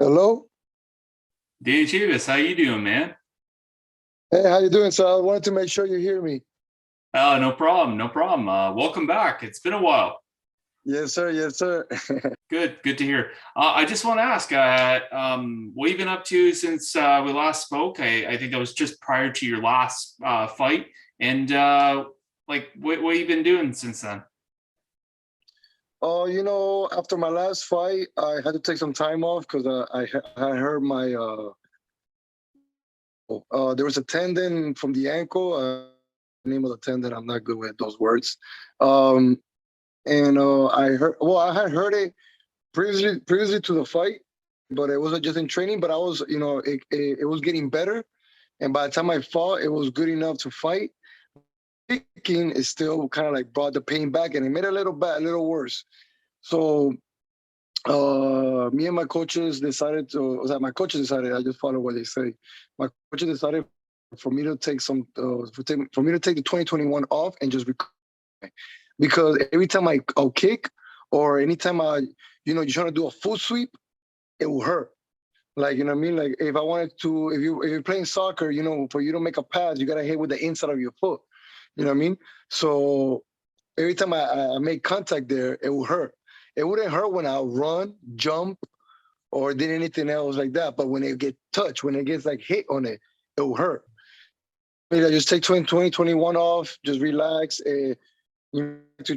Hello. Danny Chavis, how you doing, man? Hey, how you doing? So I wanted to make sure you hear me. No problem, no problem. Welcome back. It's been a while. Yes, sir. Yes, sir. Good to hear. I just want to ask, what you been up to since we last spoke? I think that was just prior to your last fight, and what you been doing since then? Oh, after my last fight, I had to take some time off because I heard my there was a tendon from the ankle. The name of the tendon, I'm not good with those words. Um, and I had heard it previously to the fight, but it wasn't just in training. But I was, it was getting better, and by the time I fought, it was good enough to fight. Kicking is still kind of like brought the pain back, and it made it a little bad, a little worse. So me and my coaches decided to, was that my coaches decided, I just follow what they say. My coaches decided for me to take for me to take the 2021 off and just recover. Because every time I'll kick or anytime you're trying to do a full sweep, it will hurt. Like, you know what I mean? Like if I wanted to, if you're playing soccer, for you to make a pass, you gotta hit with the inside of your foot. You know what I mean? So every time I make contact there, it will hurt. It wouldn't hurt when I run, jump, or did anything else like that. But when it get touched, when it gets like hit on it, it will hurt. I just take 2021 off, just relax, to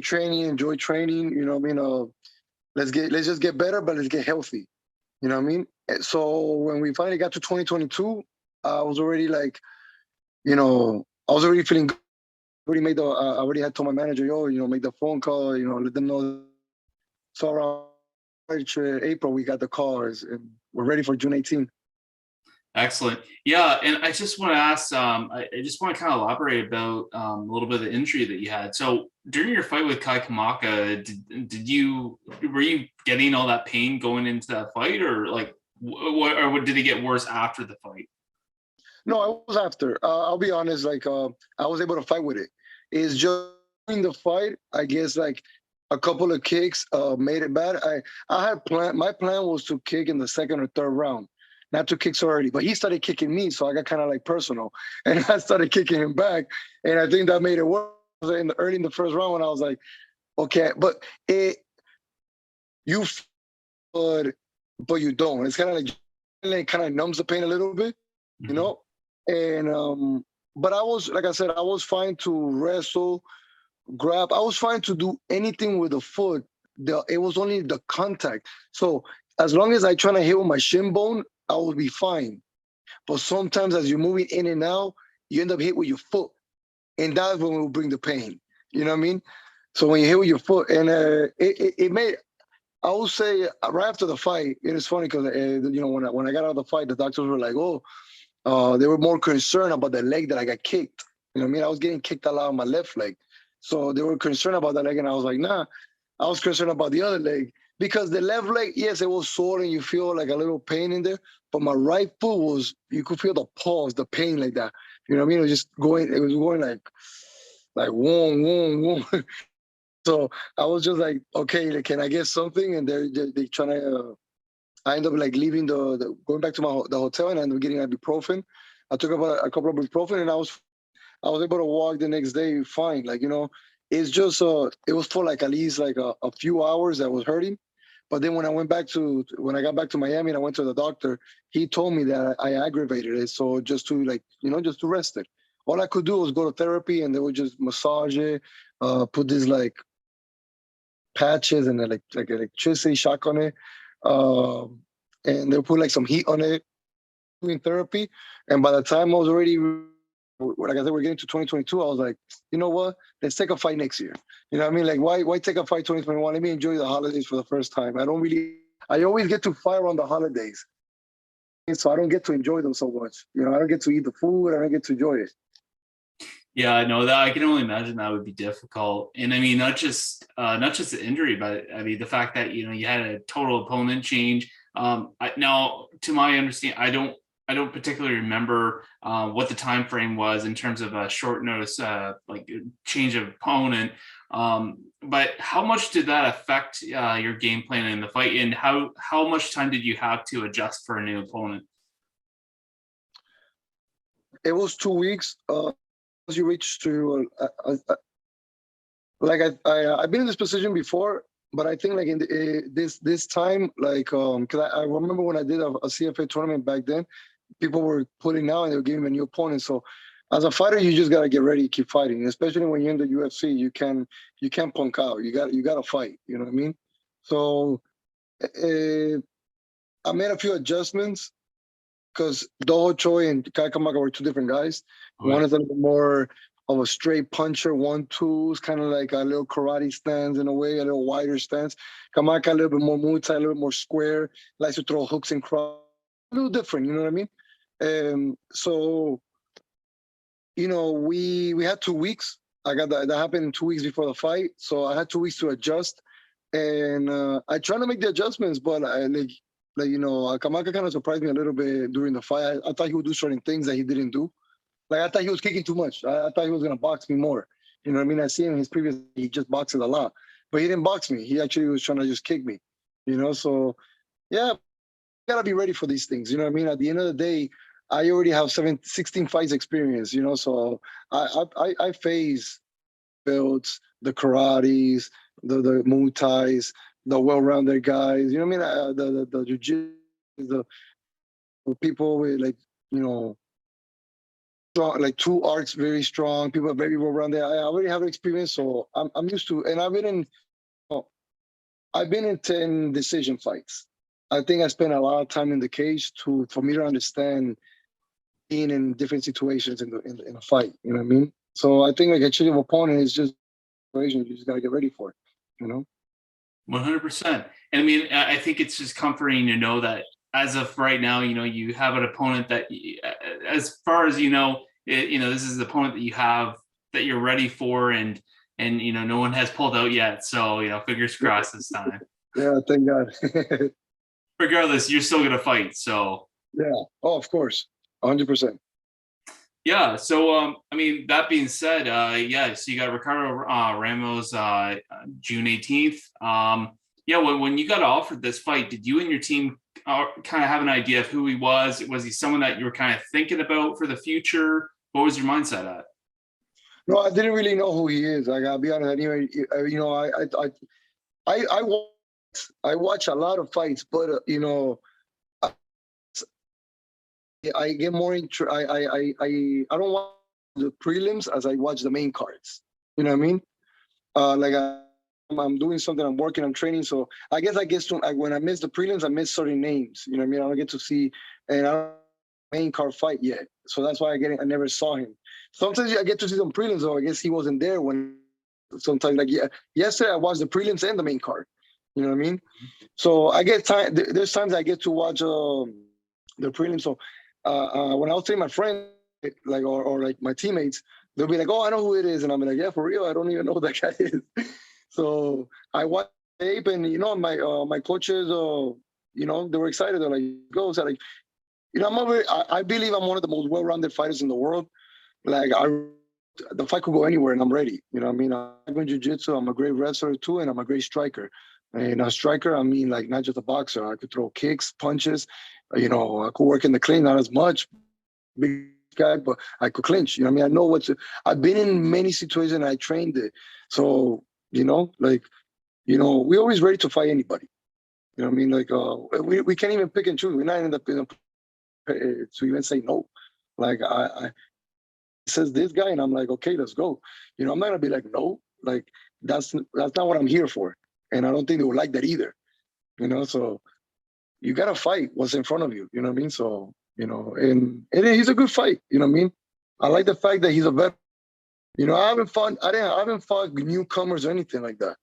training, enjoy training. You know what I mean? Let's just get better, but let's get healthy. You know what I mean? So when we finally got to 2022, I was already like, I was already feeling good. I already had told my manager, yo, make the phone call, let them know. So around March, April, we got the cars and we're ready for June 18th. Excellent. Yeah, and I just want to ask, I just want to kind of elaborate about a little bit of the injury that you had. So during your fight with Kai Kamaka, did you were you getting all that pain going into that fight, or like what did it get worse after the fight? No, I was after. I'll be honest, like I was able to fight with it. It's just during the fight, I guess like a couple of kicks made it bad. I had my plan was to kick in the second or third round, not to kick so early. But he started kicking me, so I got kind of like personal, and I started kicking him back, and I think that made it worse early in the first round when I was like, okay, but you, but you don't. It's kind of like it kind of numbs the pain a little bit, you Mhm. know. And but I was, like I said, I was fine to wrestle, grab. I was fine to do anything with the foot. It was only the contact. So as long as I try to hit with my shin bone, I will be fine. But sometimes as you're moving in and out, you end up hit with your foot, and that's when it will bring the pain. You know what I mean? So when you hit with your foot, and it made, I will say right after the fight, it is funny because when I got out of the fight, the doctors were like, "Oh, they were more concerned about the leg that I got kicked." You know what I mean? I was getting kicked a lot on my left leg, so they were concerned about that leg, and I was like, "Nah." I was concerned about the other leg because the left leg, yes, it was sore and you feel like a little pain in there, but my right foot was, you could feel the pulse, the pain like that. You know what I mean? It was going like whoom, whoom, whoom. So I was just like, okay, like, can I get something? And they trying to. I ended up like leaving going back to the hotel, and I ended up getting ibuprofen. I took about a couple of ibuprofen, and I was able to walk the next day fine. Like it's just it was for like at least like a few hours that was hurting. But then when I got back to Miami and I went to the doctor, he told me that I aggravated it. So just to like just to rest it. All I could do was go to therapy, and they would just massage it, put this like patches and like electricity shock on it. Um, and they put like some heat on it doing therapy. And by the time I was already, like I said, we're getting to 2022, I was like, you know what? Let's take a fight next year. You know what I mean? Like, why take a fight 2021? Let me enjoy the holidays for the first time. I always get to fight around the holidays. And so I don't get to enjoy them so much. I don't get to eat the food. I don't get to enjoy it. Yeah, I know that. I can only imagine that would be difficult. And I mean, not just the injury, but I mean the fact that you had a total opponent change. Now, to my understanding, I don't particularly remember what the time frame was in terms of a short notice, like change of opponent. But how much did that affect your game plan in the fight, and how much time did you have to adjust for a new opponent? It was 2 weeks. As you reach to like I've been in this position before, but I think like in this time, like because I remember when I did a CFA tournament back then, people were putting out and they were giving me a new opponent. So as a fighter, you just gotta get ready, keep fighting. Especially when you're in the UFC, you can't punk out. You gotta fight. You know what I mean? So uh, I made a few adjustments because Doho Choi and Kai Kamaka were two different guys. Okay. One is a little bit more of a straight puncher, 1-2s, kind of like a little karate stance in a way, a little wider stance. Kamaka a little bit more Muay Thai, a little bit more square, likes to throw hooks and cross, a little different, you know what I mean? So, we had 2 weeks. I got that happened 2 weeks before the fight, so I had 2 weeks to adjust, and I tried to make the adjustments, but Kamaka kind of surprised me a little bit during the fight. I thought he would do certain things that he didn't do. Like I thought he was kicking too much. I thought he was gonna box me more. You know what I mean? I see him in his previous. He just boxes a lot, but he didn't box me. He actually was trying to just kick me. So yeah, you gotta be ready for these things. You know what I mean? At the end of the day, I already have 16 fights experience. So I phase belts, the karates, the Muay Thais, the well-rounded guys. You know what I mean? The jiu-jitsu, the people with strong, like two arcs, very strong. People are very well-rounded. I already have experience, so I'm used to. And I've been in 10 decision fights. I think I spent a lot of time in the cage for me to understand being in different situations in a fight. You know what I mean? So I think like a change of opponent is just situation you just gotta get ready for it. 100%. And I mean, I think it's just comforting to know that as of right now, you have an opponent that, as far as this is the opponent that you have that you're ready for, and no one has pulled out yet. So fingers crossed this time. Yeah, thank God. Regardless, you're still gonna fight. So yeah. Oh, of course, 100%. Yeah. So, I mean, that being said, so you got Ricardo Ramos June 18th. Yeah, when you got offered this fight, did you and your team kind of have an idea of who he was? Was he someone that you were kind of thinking about for the future? What was your mindset at? No, I didn't really know who he is. I gotta be honest. Anyway, I watch a lot of fights, but I get more into I don't watch the prelims as I watch the main cards. You know what I mean? I'm doing something, I'm working, I'm training. So I guess when I miss the prelims, I miss certain names. You know what I mean? I don't get to see, and I don't main card fight yet. So that's why I never saw him. Sometimes I get to see some prelims, or I guess he wasn't there when. Sometimes yesterday I watched the prelims and the main card. You know what I mean? So I get time. There's times I get to watch the prelims. So when I was telling my friends, or like my teammates, they'll be like, "Oh, I know who it is," and I'm like, "Yeah, for real, I don't even know who that guy is." So I watched tape, and my coaches, they were excited. They're like, "Go!" So like, I believe I'm one of the most well-rounded fighters in the world. Like the fight could go anywhere, and I'm ready. You know what I mean? I'm in jiu-jitsu. I'm a great wrestler too, and I'm a great striker. And a striker, I mean, like not just a boxer. I could throw kicks, punches. I could work in the clinch, not as much, big guy, but I could clinch. You know what I mean? I know I've been in many situations, and I trained it. So, we're always ready to fight anybody. You know what I mean? Like, we can't even pick and choose. We're not in the to even say no. Like, I says this guy, and I'm like, okay, let's go. I'm not gonna be like, no. Like, that's not what I'm here for. And I don't think they would like that either. So you gotta fight what's in front of you. You know what I mean? So, and he's a good fight. You know what I mean? I like the fact that he's a veteran. I haven't fought newcomers or anything like that.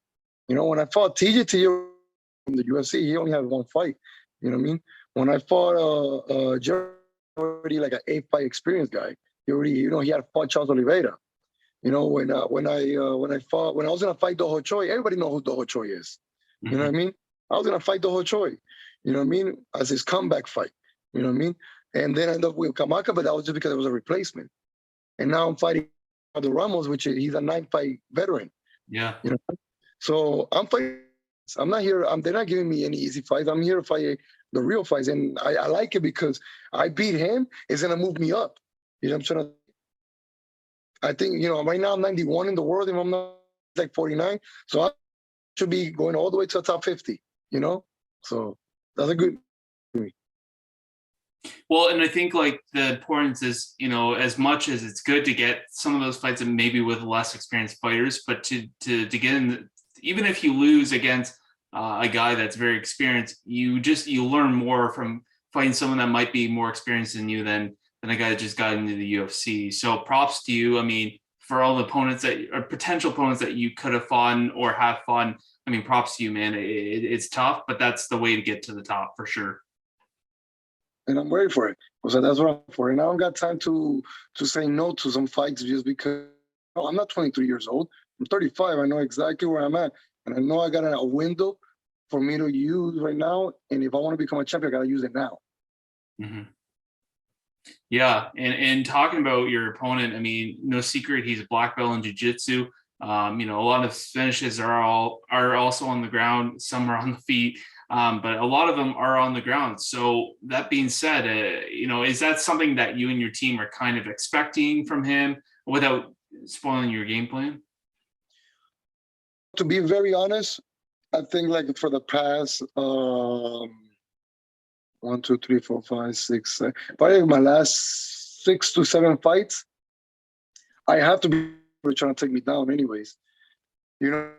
When I fought TJ from the UFC, he only had one fight. You know what I mean? When I fought Jerry, already like an 8-fight experienced guy. He already, he had fought Charles Oliveira. When I was gonna fight Doho Choi, everybody know who Doho Choi is. You know what I mean? I was gonna fight Doho Choi. You know what I mean? As his comeback fight. You know what I mean? And then I ended up with Kamaka, but that was just because it was a replacement. And now I'm fighting the Ramos, which he's a 9-fight veteran. Yeah. You know, so I'm fighting. I'm not here. They're not giving me any easy fights. I'm here to fight the real fights, and I like it because I beat him. It's gonna move me up. You know what I'm trying to. I think right now I'm 91 in the world, and I'm not like 49, so I should be going all the way to the top 50. So that's a good. Well, and I think like the importance is, as much as it's good to get some of those fights and maybe with less experienced fighters, but to get in, even if you lose against a guy that's very experienced, you learn more from fighting someone that might be more experienced than you than a guy that just got into the UFC. So props to you. I mean, for all the opponents that or potential opponents that you could have fought or have fought. I mean, props to you, man. It's tough, but that's the way to get to the top for sure. And I'm ready for it. So that's what I'm for. And I don't got time to say no to some fights just because I'm not 23 years old. I'm 35. I know exactly where I'm at, and I know I got a window for me to use right now. And if I want to become a champion, I got to use it now. Mm-hmm. Yeah, and talking about your opponent, I mean, no secret he's a black belt in jiu-jitsu. A lot of finishes are also on the ground, some are on the feet, but a lot of them are on the ground. So that being said, is that something that you and your team are kind of expecting from him without spoiling your game plan? To be very honest, I think like for the past 1, 2, 3, 4, 5, 6, probably my last 6 to 7 fights, I have to be trying to take me down anyways. You know,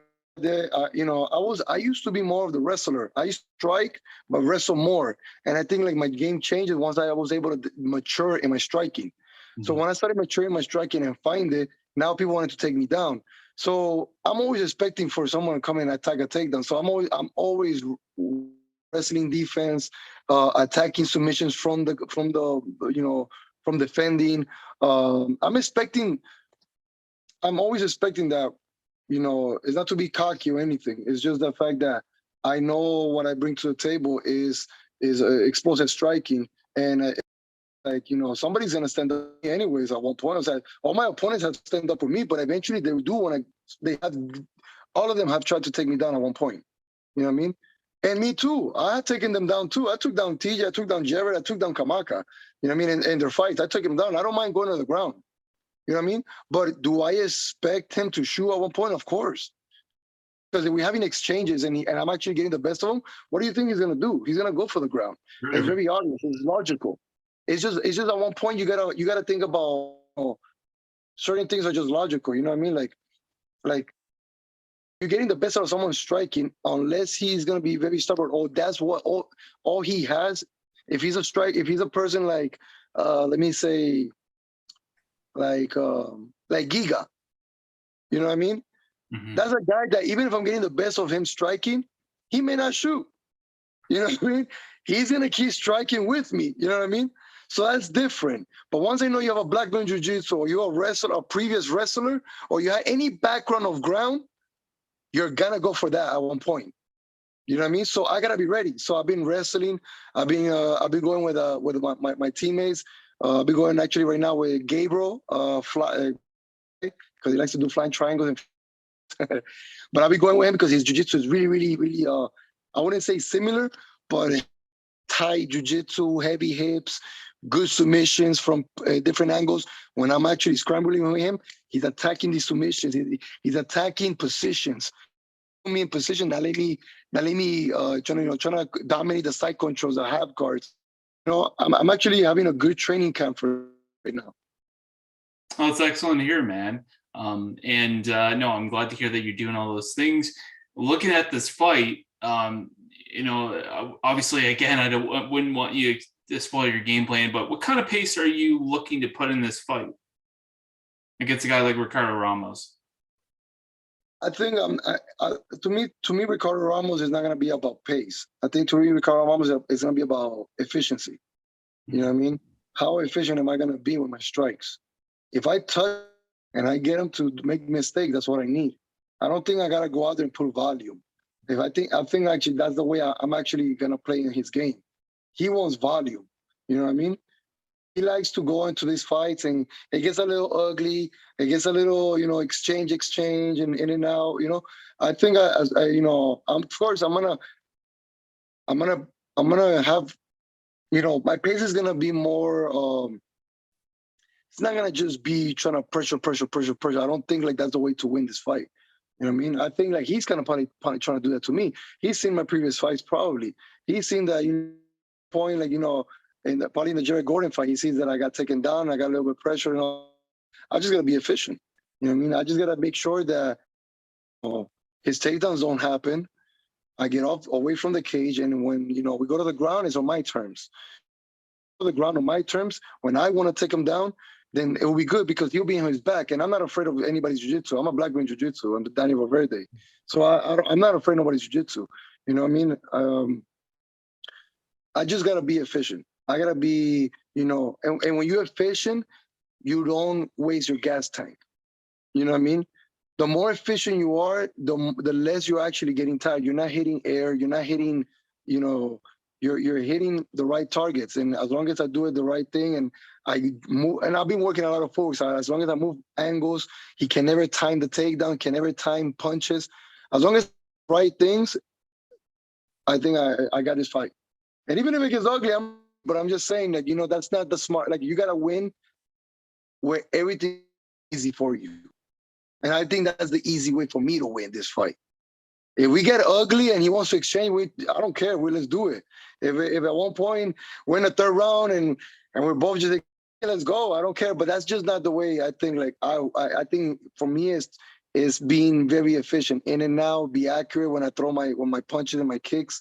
I used to be more of the wrestler. I used to strike, but wrestle more. And I think like my game changed once I was able to mature in my striking. Mm-hmm. So when I started maturing my striking and find it, now people wanted to take me down. So I'm always expecting for someone to come in and attack a takedown. So I'm always wrestling defense, attacking submissions from defending. I'm always expecting that. It's not to be cocky or anything. It's just the fact that I know what I bring to the table is explosive striking, and somebody's gonna stand up anyways. At one point, I was like, all my opponents have to stand up for me, but eventually they do when they have. All of them have tried to take me down at one point. You know what I mean? And me too. I had taken them down too. I took down TJ. I took down Jared. I took down Kamaka. You know what I mean? In their fights, I took him down. I don't mind going to the ground. You know what I mean? But do I expect him to shoot at one point? Of course. Because if we're having exchanges and I'm actually getting the best of him, what do you think he's going to do? He's going to go for the ground. Mm-hmm. It's very obvious. It's logical. It's just at one point you gotta think about certain things are just logical. You know what I mean? Like you're getting the best out of someone striking unless he's going to be very stubborn. Oh, that's what all he has. If he's a person like let me say like Giga. You know what I mean? Mm-hmm. That's a guy that even if I'm getting the best of him striking, he may not shoot. You know what I mean? He's going to keep striking with me. You know what I mean? So that's different. But once I know you have a black belt in jiu-jitsu or you're a wrestler, a previous wrestler, or you have any background of ground, you're going to go for that at one point. You know what I mean? So I got to be ready. So I've been wrestling. I've been going with my teammates. I'll be going actually right now with Gabriel, because he likes to do flying triangles. But I'll be going with him because his jiu-jitsu is really, really, really, I wouldn't say similar, but tight jiu-jitsu, heavy hips, good submissions from different angles. When I'm actually scrambling with him, he's attacking these submissions. He's attacking positions. Me in position, not let me trying to dominate the side controls, the half guards. I'm actually having a good training camp for right now. Oh, it's excellent to hear, man. No, I'm glad to hear that you're doing all those things. Looking at this fight, obviously, again, wouldn't want you to spoil your game plan, but what kind of pace are you looking to put in this fight against a guy like Ricardo Ramos? I think to me, Ricardo Ramos is not going to be about pace. I think to me, Ricardo Ramos is going to be about efficiency. You know what I mean? How efficient am I going to be with my strikes? If I touch and I get him to make mistakes, that's what I need. I don't think I got to go out there and put volume. I think actually that's the way I'm actually going to play in his game. He wants volume. You know what I mean? he likes to go into these fights, and it gets a little ugly. It gets a little, exchange, and in and out. I think of course, I'm gonna, I'm gonna have, my pace is gonna be more. It's not gonna just be trying to pressure, pressure, pressure, pressure. I don't think like that's the way to win this fight. You know what I mean? I think like he's kind of probably trying to do that to me. He's seen my previous fights, probably. He's seen that point, like probably in the Jared Gordon fight, he sees that I got taken down, I got a little bit of pressure, and all. I just gotta be efficient. You know what I mean? I just gotta make sure that his takedowns don't happen. I get off away from the cage, and when we go to the ground, it's on my terms. The ground on my terms. When I want to take him down, then it will be good because he'll be in his back. And I'm not afraid of anybody's jiu-jitsu. I'm a black belt in jiu-jitsu. I'm the Daniel Valverde. So I'm not afraid of nobody's jiu-jitsu. You know what I mean? I just got to be efficient. I got to be, and when you're efficient, you don't waste your gas tank. You know what I mean? The more efficient you are, the less you're actually getting tired. You're not hitting air. You're not hitting, you're hitting the right targets. And as long as I do it the right thing, and I move, and I've been working a lot of folks. As long as I move angles, he can never time the takedown, can never time punches. As long as right things, I think I got this fight. And even if it gets ugly, but I'm just saying that that's not the smart. Like you gotta win where everything is easy for you. And I think that's the easy way for me to win this fight. If we get ugly and he wants to exchange, I don't care. Let's do it. If at one point we're in the third round and we're both just like, hey, let's go, I don't care. But that's just not the way I think. Like I think for me is being very efficient, in and out, be accurate when I throw my punches and my kicks.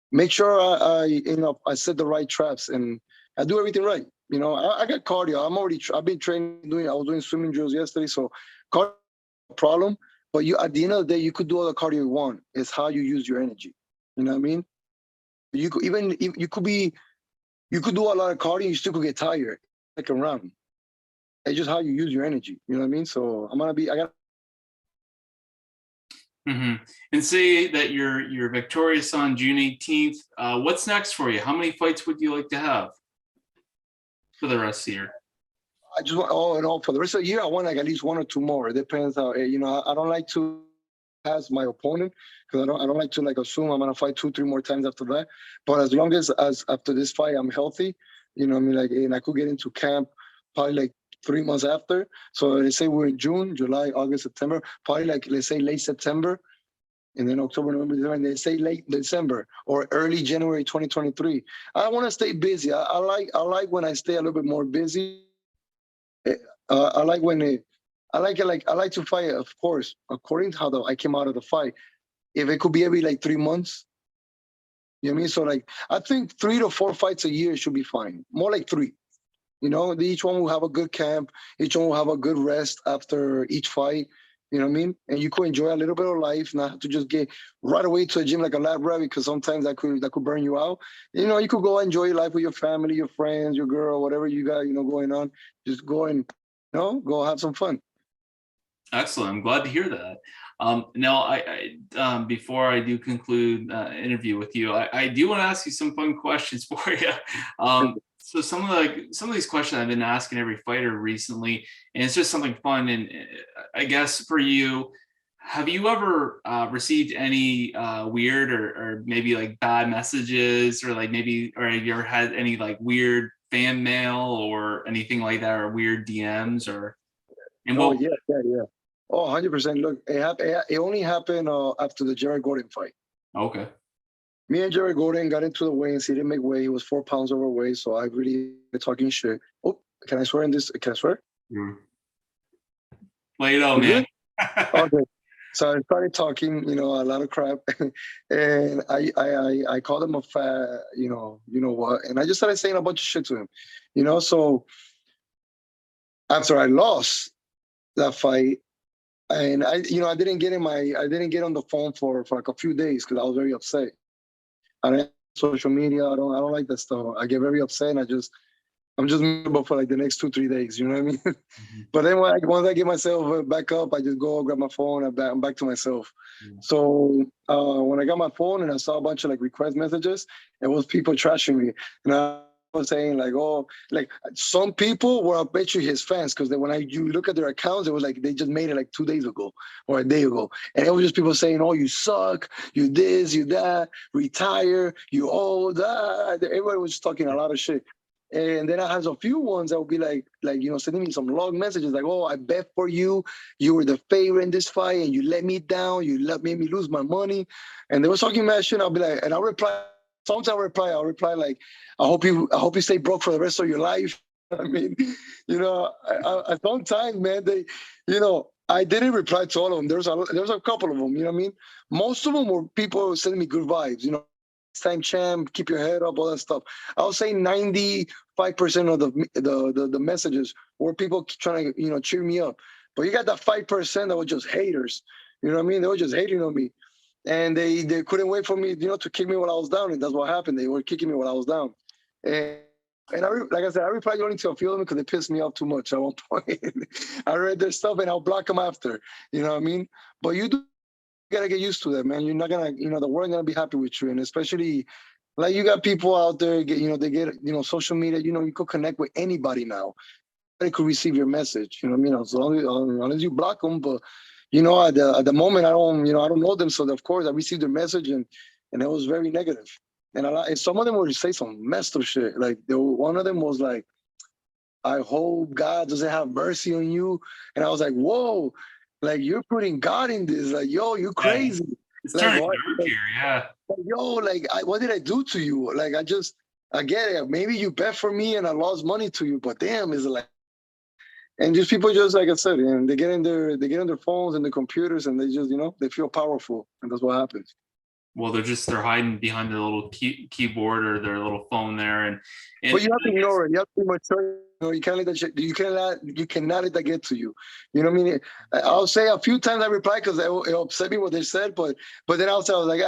Make sure I set the right traps and I do everything right. I got cardio. I've been training. I was doing swimming drills yesterday, so cardio is a problem. But at the end of the day, you could do all the cardio you want. It's how you use your energy. You know what I mean? You could do a lot of cardio, you still could get tired, like around. It's just how you use your energy. You know what I mean? So I got. Mm-hmm. And say that you're victorious on June 18th. What's next for you? How many fights would you like to have for the rest of the year? I just want, for the rest of the year, I want like at least one or two more. It depends how, I don't like to pass my opponent because I don't like to like assume I'm going to fight 2-3 more times after that. But as long as after this fight, I'm healthy, and I could get into camp probably like 3 months after. So let's say we're in June, July, August, September, probably like, let's say late September, and then October, November, December, and they say late December or early January 2023. I want to stay busy. I like when I stay a little bit more busy. I like when I like to fight, of course, according to how I came out of the fight. If it could be every like 3 months, you know what I mean? So like I think 3 to 4 fights a year should be fine. More like 3. Each one will have a good camp. Each one will have a good rest after each fight. You know what I mean? And you could enjoy a little bit of life, not have to just get right away to a gym like a lab rat because sometimes that could burn you out. You could go enjoy your life with your family, your friends, your girl, whatever you got, going on. Just go and go have some fun. Excellent. I'm glad to hear that. Now, I before I do conclude interview with you, I do want to ask you some fun questions for you. So some of these questions I've been asking every fighter recently, and it's just something fun. And I guess for you, have you ever received any weird or maybe like bad messages, or like maybe, or have you ever had any like weird fan mail or anything like that, or weird DMs or? Yeah. Oh, 100%. Look, it only happened after the Jared Gordon fight. Okay. Me and Jared Gordon got into the weigh-ins. He didn't make weight. He was 4 pounds overweight. So I really talking shit. Oh, can I swear in this? Can I swear? Lay it out, man. Okay. So I started talking, a lot of crap, and I called him a fat, what, and I just started saying a bunch of shit to him, So after I lost that fight, and I didn't get on the phone for like a few days because I was very upset. I don't have social media. I don't like that stuff. I get very upset, and I'm just miserable for like the next 2-3 days. You know what I mean? Mm-hmm. But then once I get myself back up, I just go grab my phone. I'm back to myself. Mm-hmm. So when I got my phone and I saw a bunch of like request messages, it was people trashing me, and was saying like, oh, like some people were, I bet you, his fans, because you look at their accounts, it was like they just made it like 2 days ago or a day ago, and it was just people saying, oh, you suck, you this, you that, retire, you old, that. Everybody was just talking a lot of shit. And then I have a few ones that would be like sending me some long messages like, "Oh, I bet for you. You were the favorite in this fight, and you let me down. Made me lose my money." And they were talking mad shit. I'll be like, and I'll reply. Sometimes I'll reply like, I hope you stay broke for the rest of your life." I mean, sometimes, man, I didn't reply to all of them. There's a couple of them. You know what I mean? Most of them were people sending me good vibes. Time champ, keep your head up, all that stuff. I'll say 95% of the messages were people trying to cheer me up. But you got that 5% that were just haters. You know what I mean? They were just hating on me, and they couldn't wait for me, to kick me while I was down, and that's what happened. They were kicking me while I was down, and like I said, I replied only to a few of them because they pissed me off too much at one point. I read their stuff and I'll block them after. You know what I mean? But you gotta get used to that, man. You're not gonna, the world gonna be happy with you, and especially like you got people out there, they get, social media. You could connect with anybody now. They could receive your message. You know what I mean? As long as you block them, but at the moment, I don't know them, so of course I received their message, and it was very negative. And some of them would say some messed up shit. Like one of them was like, "I hope God doesn't have mercy on you," and I was like, "Whoa." Like, you're putting God in this. Like, yo, you Yeah, crazy. it's Like, turning what? dark here. Yeah. Like, yo, like, what did I do to you? Like, I get it. Maybe you bet for me and I lost money to you, but damn, is it like, and just people just, like I said, and they get in their phones and the computers, and they just, they feel powerful, and that's what happens. Well, they're hiding behind their little keyboard or their little phone there, and But you have to ignore it. You have to be mature. You can't let that shit. You cannot let that get to you. You know what I mean? I'll say a few times I reply because it upset me what they said, but then I'll say, I was like,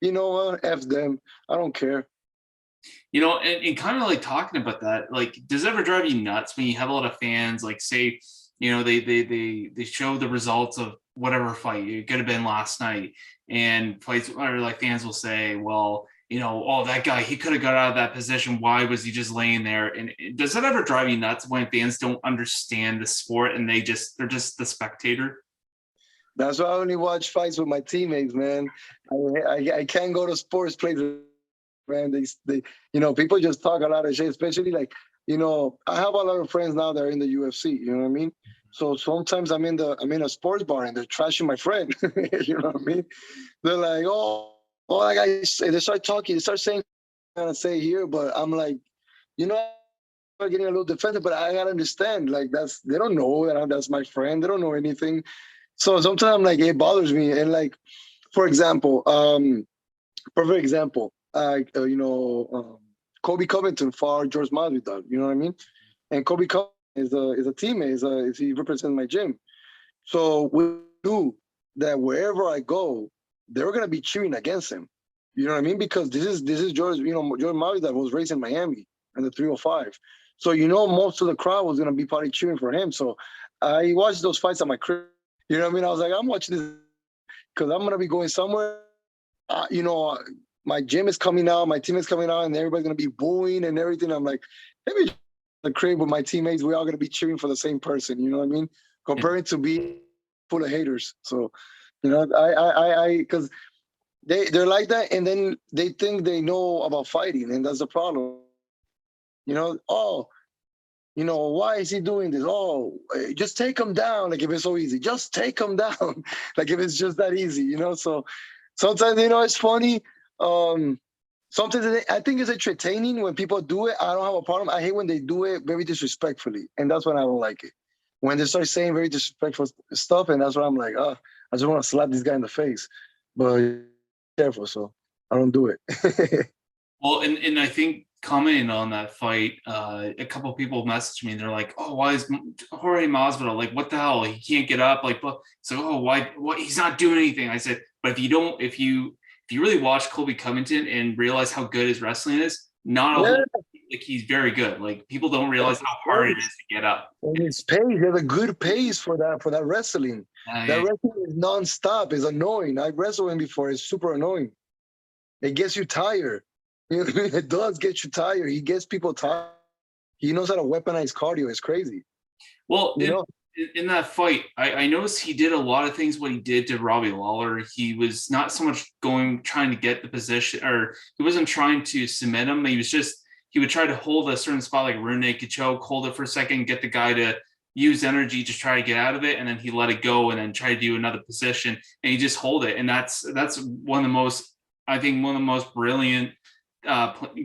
you know what? F them. I don't care. and kind of like talking about that, like, does it ever drive you nuts when you have a lot of fans, like, say, they show the results of whatever fight it could have been last night, and fights, or like fans will say, well, oh, that guy, he could have got out of that position. Why was he just laying there? And does that ever drive you nuts when fans don't understand the sport and they're just the spectator? That's why I only watch fights with my teammates, man. I can't go to sports places, man. People just talk a lot of shit, especially like, I have a lot of friends now that are in the UFC. You know what I mean? So sometimes I'm in a sports bar and they're trashing my friend. You know what I mean? They're like, oh, that guy. They start talking. They start saying, I'm gonna say here, but I'm like, I'm getting a little defensive. But I gotta understand, like, they don't know that that's my friend. They don't know anything. So sometimes, like, it bothers me. And like, for example, perfect example, Kobe Covington fought George Masvidal. You know what I mean? And Kobe Covington is a teammate. He represents my gym. So we knew that wherever I go, they were gonna be cheering against him. You know what I mean? Because this is George. George Masvidal was raised in Miami in the 305. So most of the crowd was gonna be probably cheering for him. So I watched those fights at my crib. You know what I mean? I was like, I'm watching this because I'm gonna be going somewhere. Uh, you know, my gym is coming out, my team is coming out, and everybody's gonna be booing and everything. I'm like, let me the crib with my teammates. We're all gonna be cheering for the same person. You know what I mean? Comparing to being full of haters. So, because they're like that, and then they think they know about fighting, and that's the problem. Oh, why is he doing this? Oh, just take him down. Like, if it's so easy, just take him down. Like, if it's just that easy. So sometimes, it's funny. Um, Sometimes I think it's entertaining when people do it. I don't have a problem. I hate when they do it very disrespectfully, and that's when I don't like it. When they start saying very disrespectful stuff, and that's when I'm like, I just want to slap this guy in the face. But careful, so I don't do it. Well, and I think commenting on that fight, a couple of people messaged me and they're like, "Oh, why is Jorge Masvidal, like, what the hell? He can't get up." Like, but so, oh, why? What? He's not doing anything. I said, but if you really watch Colby Covington and realize how good his wrestling is, not a Yeah, whole, like, he's very good. Like, people don't realize how hard it is to get up. and his pace, he has a good pace for that wrestling. That Uh, wrestling is nonstop. It's annoying. I wrestled him before. It's super annoying. It gets you tired. You know what I mean? It does get you tired. He gets people tired. He knows how to weaponize cardio. It's crazy. Well, You know, in that fight, I noticed he did a lot of things what he did to Robbie Lawler. He was not so much trying to get the position, or he wasn't trying to submit him. He would try to hold a certain spot like rear naked choke, hold it for a second, get the guy to use energy to try to get out of it, and then he let it go and then try to do another position, and he just hold it. And that's one of the most, I think, one of the most brilliant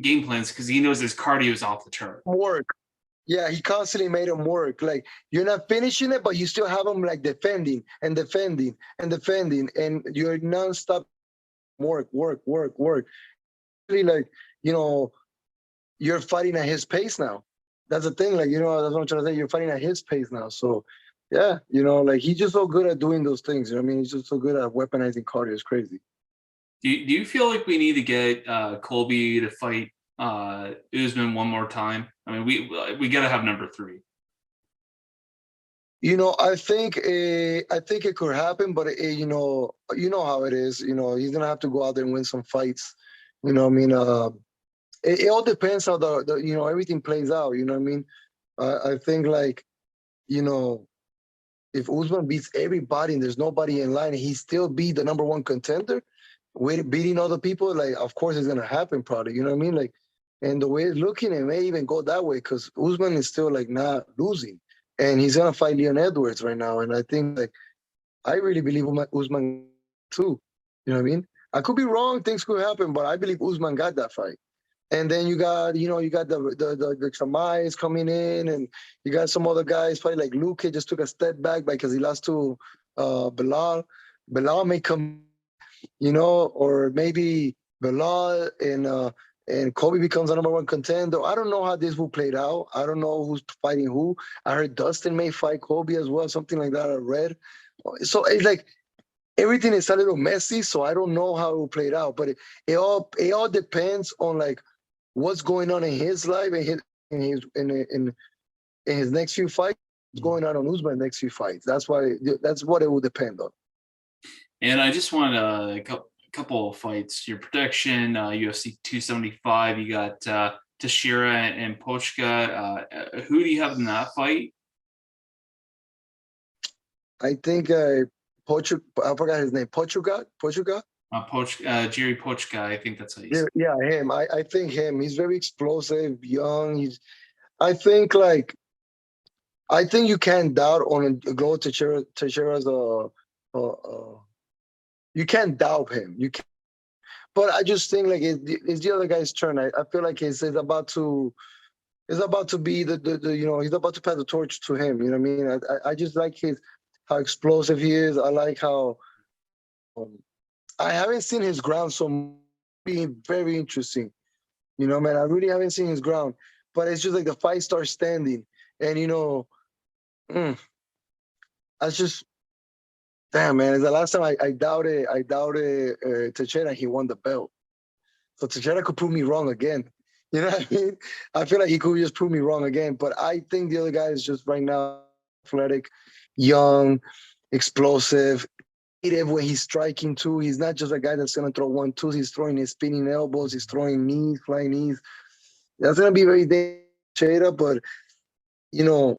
game plans, because he knows his cardio is off the chart. work. Yeah, he constantly made him work. Like you're not finishing it, but you still have him like defending and defending and defending, and you're nonstop work, work, work, work. Really, like you know, you're fighting at his pace now. That's the thing. Like that's what I'm trying to say. You're fighting at his pace now. So yeah, like he's just so good at doing those things. You know what I mean? He's just so good at weaponizing cardio. It's crazy. Do you feel like we need to get Colby to fight Usman one more time? I mean, we got to have number 3. I think it could happen, but how it is. He's gonna have to go out there and win some fights. You know what I mean? It all depends how the everything plays out. You know what I mean? I think like you know if Usman beats everybody and there's nobody in line and he still be the number one contender, with beating other people, like of course it's gonna happen probably. You know what I mean? Like, and the way it's looking, it may even go that way because Usman is still like not losing, and he's gonna fight Leon Edwards right now, and I think like I really believe Usman too. You know what I mean? I could be wrong, things could happen, but I believe Usman got that fight. And then you got the Chavez coming in, and you got some other guys probably like Luke just took a step back because he lost to Bilal. Bilal may come, or maybe Bilal and Kobe becomes the number one contender. I don't know how this will play out. I don't know who's fighting who. I heard Dustin may fight Kobe as well, something like that. I read. So it's like everything is a little messy. So I don't know how it will play out. But it all depends on like what's going on in his life and in his next few fights. What's going on Usman's next few fights? That's what it will depend on. And I just wanted a couple of fights. Your prediction, UFC 275. You got Teixeira and Pochka. Who do you have in that fight? I think I forgot his name. Pochuga. Jerry Pochka. I think that's how you Yeah, say it. yeah, him. I think him. He's very explosive, young. I think you can't doubt on go Teixeira's you can't doubt him. You can, but I just think like it's the other guy's turn. I feel like it's about to be the he's about to pass the torch to him. You know what I mean? I just like how explosive he is. I like how I haven't seen his ground so being very interesting. Man, I really haven't seen his ground, but it's just like the fight starts standing, and mm, that's just damn man. It's the last time I doubted Teixeira. He won the belt, so Teixeira could prove me wrong again. You know what I mean? I feel like he could just prove me wrong again, but I think the other guy is just right now athletic, young, explosive, creative when he's striking too. He's not just a guy that's gonna throw 1-2s. He's throwing his spinning elbows. He's throwing knees, flying knees. That's gonna be very dangerous, but you know,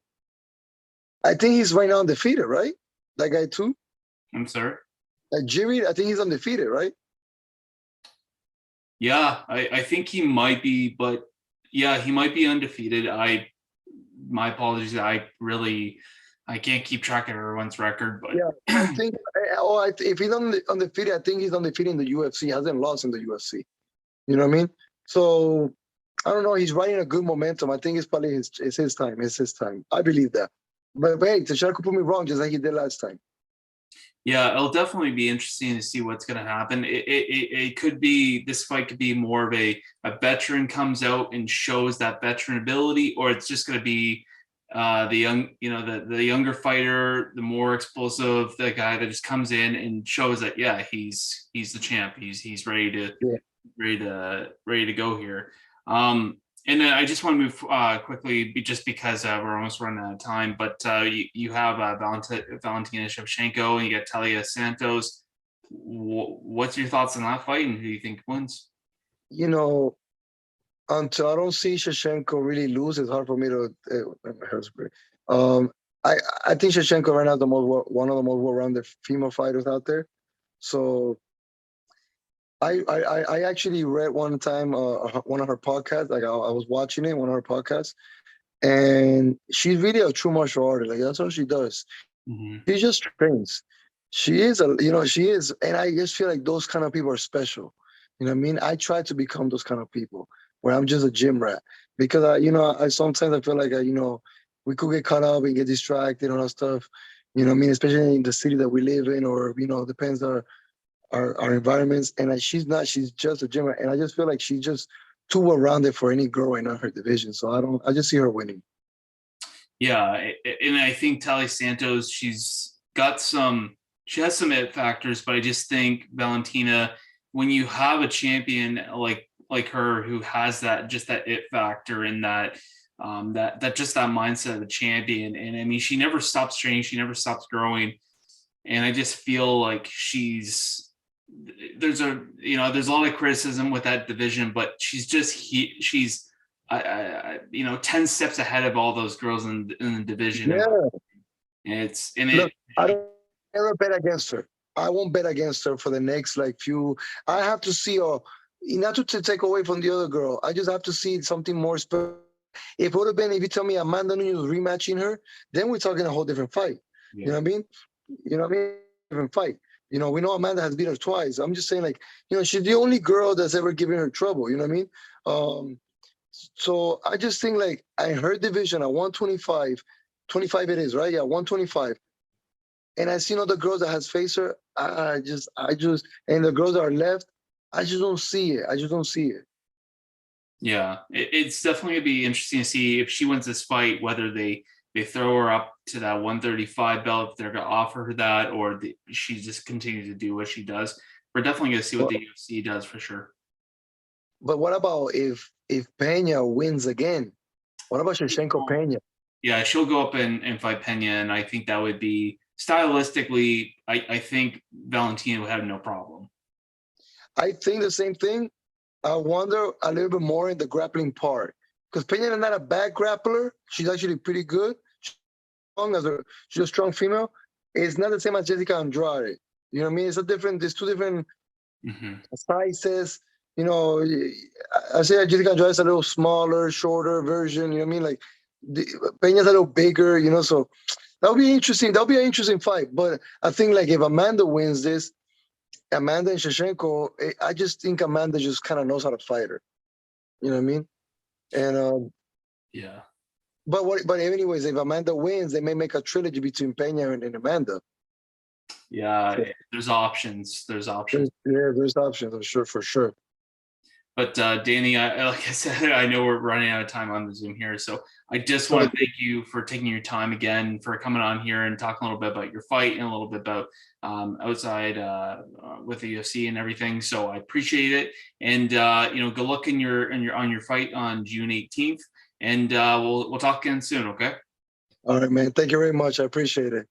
I think he's right now undefeated, right? That guy too. I'm sorry. Jimmy, I think he's undefeated, right? Yeah, I think he might be, but yeah, he might be undefeated. My apologies. I can't keep track of everyone's record, but Yeah, I think. If he's undefeated, I think he's undefeated in the UFC. He hasn't lost in the UFC. You know what I mean? So I don't know. He's riding a good momentum. I think it's probably it's his time. It's his time. I believe that. But hey, Teixeira could put me wrong, just like he did last time. yeah, it'll definitely be interesting to see what's going to happen. It could be, this fight could be more of a veteran comes out and shows that veteran ability, or it's just going to be the young, the younger fighter, the more explosive, the guy that just comes in and shows that, yeah, he's the champ. He's ready to Yeah. ready to go here. And then I just want to move quickly, just because we're almost running out of time. But you have Valentina Shevchenko and you got Talia Santos. What's your thoughts on that fight, and who do you think wins? until I don't see Shevchenko really lose, it's hard for me to. Um, I I think Shevchenko right now is one of the most well-rounded female fighters out there. So I actually read one time one of her podcasts. Like I was watching it, one of her podcasts, and she's really a true martial artist. Like that's what she does. Mhm. She just trains. She is she is, and I just feel like those kind of people are special. You know what I mean? I try to become those kind of people where I'm just a gym rat because I sometimes I feel like we could get caught up and get distracted and all that stuff. You know what I mean? Especially in the city that we live in, or depends on our environments. And she's not. She's just a gym rat, and I just feel like she's just too well rounded for any girl right now in her division. So I don't. I just see her winning. Yeah, and I think Tally Santos, she has some it factors, but I just think Valentina, when you have a champion like her who has that it factor and that just that mindset of a champion, and I mean she never stops training, she never stops growing, and I just feel like there's a lot of criticism with that division, but she's 10 steps ahead of all those girls in the division. Yeah. And it's and it Look, I don't ever bet against her. I won't bet against her for the next like few. I have to see her, not to take away from the other girl. I just have to see something more special. If it would have been, if you tell me Amanda Nunes was rematching her, then we're talking a whole different fight. You know yeah. what I mean? You know what I mean? Different fight. We know Amanda has beat her twice. I'm just saying, like, she's the only girl that's ever given her trouble. You know what I mean? So I just think, like, in her division at 125, 25 it is, right? Yeah, 125. And I seen other girls that has faced her. And the girls that are left, I just don't see it. I just don't see it. Yeah, it's definitely gonna be interesting to see if she wins this fight, whether they throw her up to that 135 belt, if they're gonna offer her that, or she just continues to do what she does. We're definitely gonna see what But, the UFC does for sure. but what about if Pena wins again? What about Shevchenko Pena? Yeah, she'll go up and fight Pena, and I think that would be stylistically. I think Valentina would have no problem. I think the same thing. I wonder a little bit more in the grappling part because Pena is not a bad grappler. She's actually pretty good. She's a strong female. It's not the same as Jessica Andrade. You know what I mean? There's two different Hmm. sizes. You know, I say Jessica Andrade is a little smaller, shorter version. You know what I mean? Like Pena's a little bigger. So that'll be interesting. That'll be an interesting fight. But I think like if Amanda wins this, Amanda and Shevchenko, I just think Amanda just kind of knows how to fight her. You know what I mean? And Yeah. but anyways, if Amanda wins, they may make a trilogy between Pena and Amanda. Yeah, So there's options. There's options. there's options, I'm sure, for sure. But Danny, like I said, I know we're running out of time on the Zoom here, so I just So want to thank you for taking your time again, for coming on here and talking a little bit about your fight and a little bit about outside with the UFC and everything. So I appreciate it, and good luck on your fight on June 18th, and we'll talk again soon. Okay. all right, man. Thank you very much. I appreciate it.